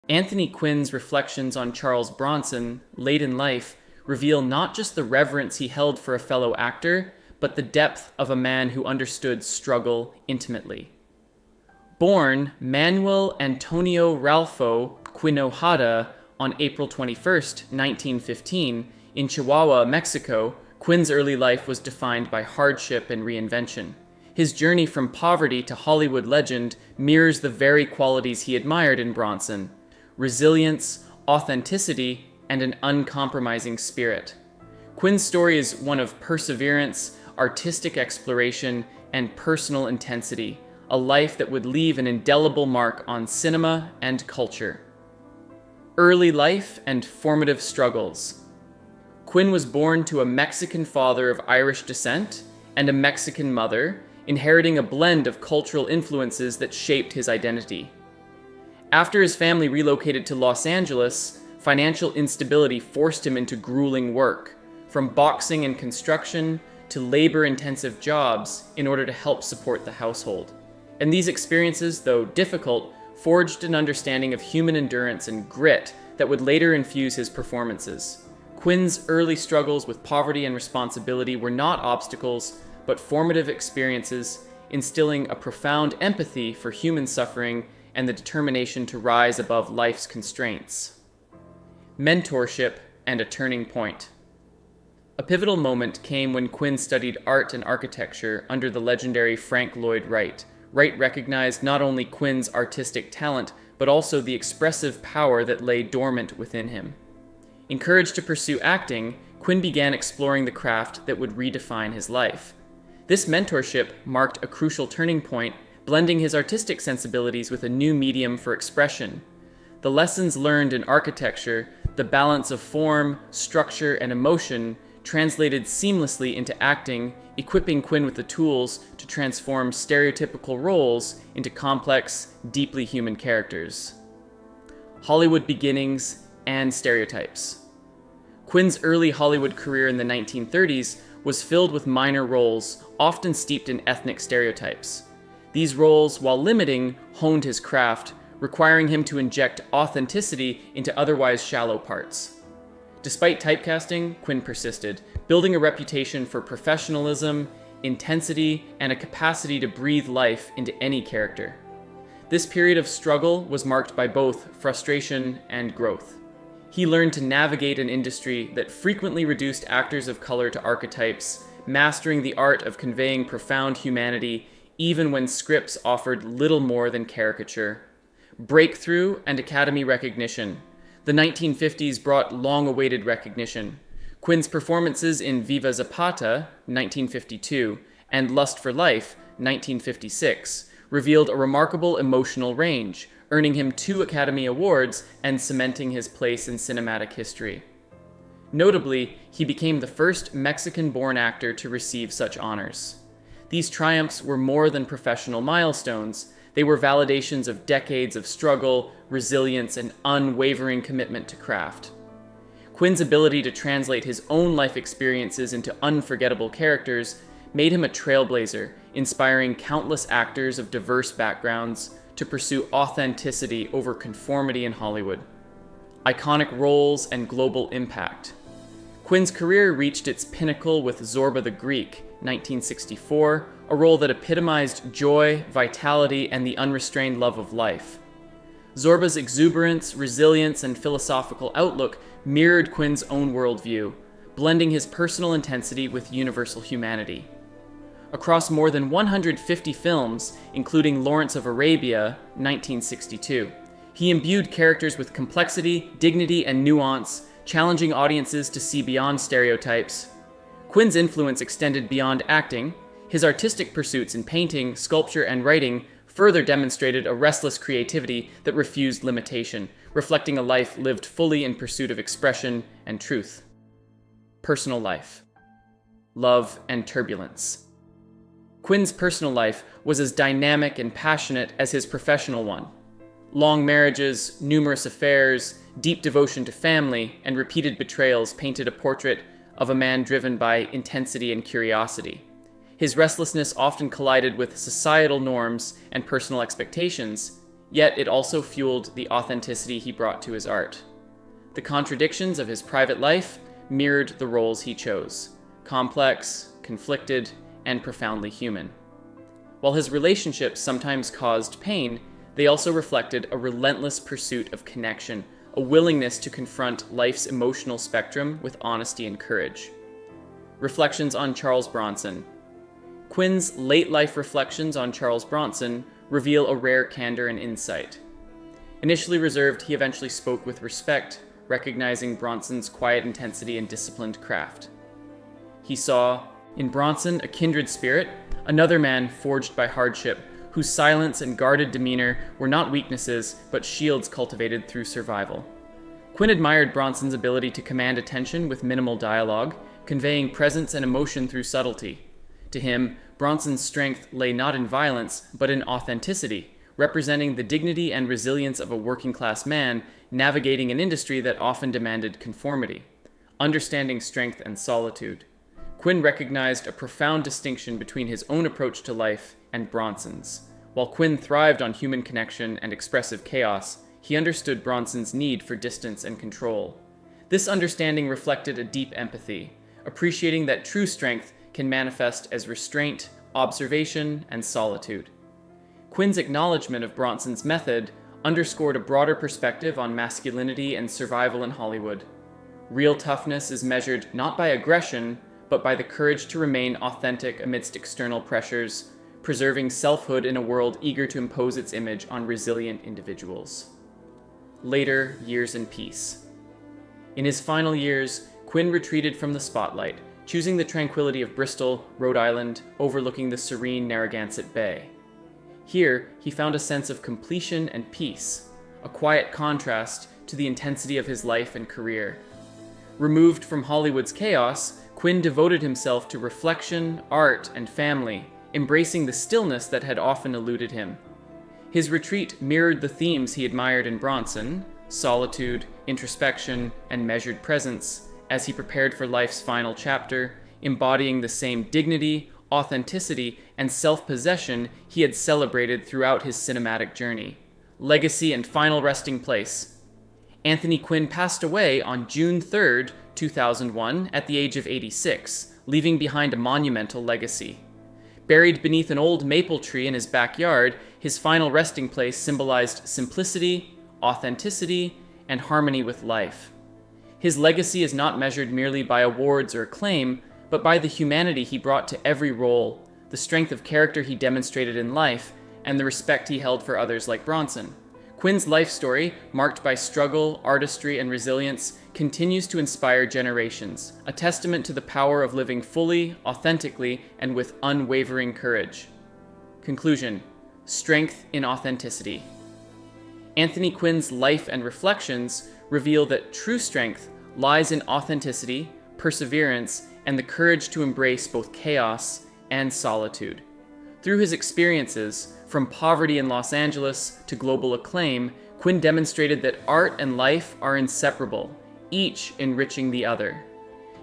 Anthony Quinn's reflections on Charles Bronson, late in life, reveal not just the reverence he held for a fellow actor, but the depth of a man who understood struggle intimately. Born Manuel Antonio Ralpho Quinohada on April 21st, 1915, in Chihuahua, Mexico, Quinn's early life was defined by hardship and reinvention. His journey from poverty to Hollywood legend mirrors the very qualities he admired in Bronson: resilience, authenticity, and an uncompromising spirit. Quinn's story is one of perseverance, artistic exploration, and personal intensity, a life that would leave an indelible mark on cinema and culture. Early life and formative struggles. Quinn was born to a Mexican father of Irish descent and a Mexican mother, inheriting a blend of cultural influences that shaped his identity. After his family relocated to Los Angeles, financial instability forced him into grueling work, from boxing and construction to labor-intensive jobs in order to help support the household. And these experiences, though difficult, forged an understanding of human endurance and grit that would later infuse his performances. Quinn's early struggles with poverty and responsibility were not obstacles, but formative experiences, instilling a profound empathy for human suffering and the determination to rise above life's constraints. Mentorship and a turning point. A pivotal moment came when Quinn studied art and architecture under the legendary Frank Lloyd Wright. Wright recognized not only Quinn's artistic talent, but also the expressive power that lay dormant within him. Encouraged to pursue acting, Quinn began exploring the craft that would redefine his life. This mentorship marked a crucial turning point, blending his artistic sensibilities with a new medium for expression. The lessons learned in architecture, the balance of form, structure, and emotion, translated seamlessly into acting, equipping Quinn with the tools to transform stereotypical roles into complex, deeply human characters. Hollywood beginnings and stereotypes. Quinn's early Hollywood career in the 1930s was filled with minor roles, often steeped in ethnic stereotypes. These roles, while limiting, honed his craft, requiring him to inject authenticity into otherwise shallow parts. Despite typecasting, Quinn persisted, building a reputation for professionalism, intensity, and a capacity to breathe life into any character. This period of struggle was marked by both frustration and growth. He learned to navigate an industry that frequently reduced actors of color to archetypes, mastering the art of conveying profound humanity even when scripts offered little more than caricature. Breakthrough and Academy recognition. The 1950s brought long-awaited recognition. Quinn's performances in Viva Zapata, 1952, and Lust for Life, 1956, revealed a remarkable emotional range, earning him 2 Academy Awards and cementing his place in cinematic history. Notably, he became the first Mexican-born actor to receive such honors. These triumphs were more than professional milestones. They were validations of decades of struggle, resilience, and unwavering commitment to craft. Quinn's ability to translate his own life experiences into unforgettable characters made him a trailblazer, inspiring countless actors of diverse backgrounds to pursue authenticity over conformity in Hollywood. Iconic roles and global impact. Quinn's career reached its pinnacle with Zorba the Greek, 1964, a role that epitomized joy, vitality, and the unrestrained love of life. Zorba's exuberance, resilience, and philosophical outlook mirrored Quinn's own worldview, blending his personal intensity with universal humanity. Across more than 150 films, including Lawrence of Arabia, 1962, he imbued characters with complexity, dignity, and nuance, challenging audiences to see beyond stereotypes. Quinn's influence extended beyond acting. His artistic pursuits in painting, sculpture, and writing further demonstrated a restless creativity that refused limitation, reflecting a life lived fully in pursuit of expression and truth. Personal life. Love and turbulence. Quinn's personal life was as dynamic and passionate as his professional one. Long marriages, numerous affairs, deep devotion to family, and repeated betrayals painted a portrait of a man driven by intensity and curiosity. His restlessness often collided with societal norms and personal expectations, Yet it also fueled the authenticity he brought to his art. The contradictions of his private life mirrored the roles he chose: complex, conflicted, and profoundly human. While his relationships sometimes caused pain, they also reflected a relentless pursuit of connection, a willingness to confront life's emotional spectrum with honesty and courage. Reflections on Charles Bronson. Quinn's late-life reflections on Charles Bronson reveal a rare candor and insight. Initially reserved, he eventually spoke with respect, recognizing Bronson's quiet intensity and disciplined craft. He saw in Bronson a kindred spirit, another man forged by hardship, whose silence and guarded demeanor were not weaknesses, but shields cultivated through survival. Quinn admired Bronson's ability to command attention with minimal dialogue, conveying presence and emotion through subtlety. To him, Bronson's strength lay not in violence, but in authenticity, representing the dignity and resilience of a working-class man navigating an industry that often demanded conformity, understanding strength and solitude. Quinn recognized a profound distinction between his own approach to life and Bronson's. While Quinn thrived on human connection and expressive chaos, he understood Bronson's need for distance and control. This understanding reflected a deep empathy, appreciating that true strength can manifest as restraint, observation, and solitude. Quinn's acknowledgement of Bronson's method underscored a broader perspective on masculinity and survival in Hollywood. Real toughness is measured not by aggression, but by the courage to remain authentic amidst external pressures, preserving selfhood in a world eager to impose its image on resilient individuals. Later years in peace. In his final years, Quinn retreated from the spotlight, choosing the tranquility of Bristol, Rhode Island, overlooking the serene Narragansett Bay. Here, he found a sense of completion and peace, a quiet contrast to the intensity of his life and career. Removed from Hollywood's chaos, Quinn devoted himself to reflection, art, and family, embracing the stillness that had often eluded him. His retreat mirrored the themes he admired in Bronson: solitude, introspection, and measured presence, as he prepared for life's final chapter, embodying the same dignity, authenticity, and self-possession he had celebrated throughout his cinematic journey. Legacy and final resting place. Anthony Quinn passed away on June 3rd, 2001, at the age of 86, leaving behind a monumental legacy. Buried beneath an old maple tree in his backyard, his final resting place symbolized simplicity, authenticity, and harmony with life. His legacy is not measured merely by awards or acclaim, but by the humanity he brought to every role, the strength of character he demonstrated in life, and the respect he held for others like Bronson. Quinn's life story, marked by struggle, artistry, and resilience, continues to inspire generations, a testament to the power of living fully, authentically, and with unwavering courage. Conclusion: strength in authenticity. Anthony Quinn's life and reflections reveal that true strength lies in authenticity, perseverance, and the courage to embrace both chaos and solitude. Through his experiences, from poverty in Los Angeles to global acclaim, Quinn demonstrated that art and life are inseparable, each enriching the other.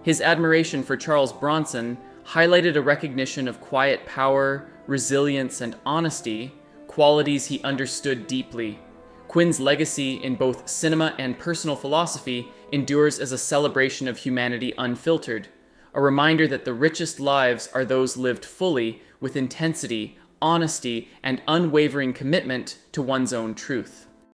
His admiration for Charles Bronson highlighted a recognition of quiet power, resilience, and honesty, qualities he understood deeply. Quinn's legacy in both cinema and personal philosophy endures as a celebration of humanity unfiltered, a reminder that the richest lives are those lived fully with intensity, honesty, and unwavering commitment to one's own truth.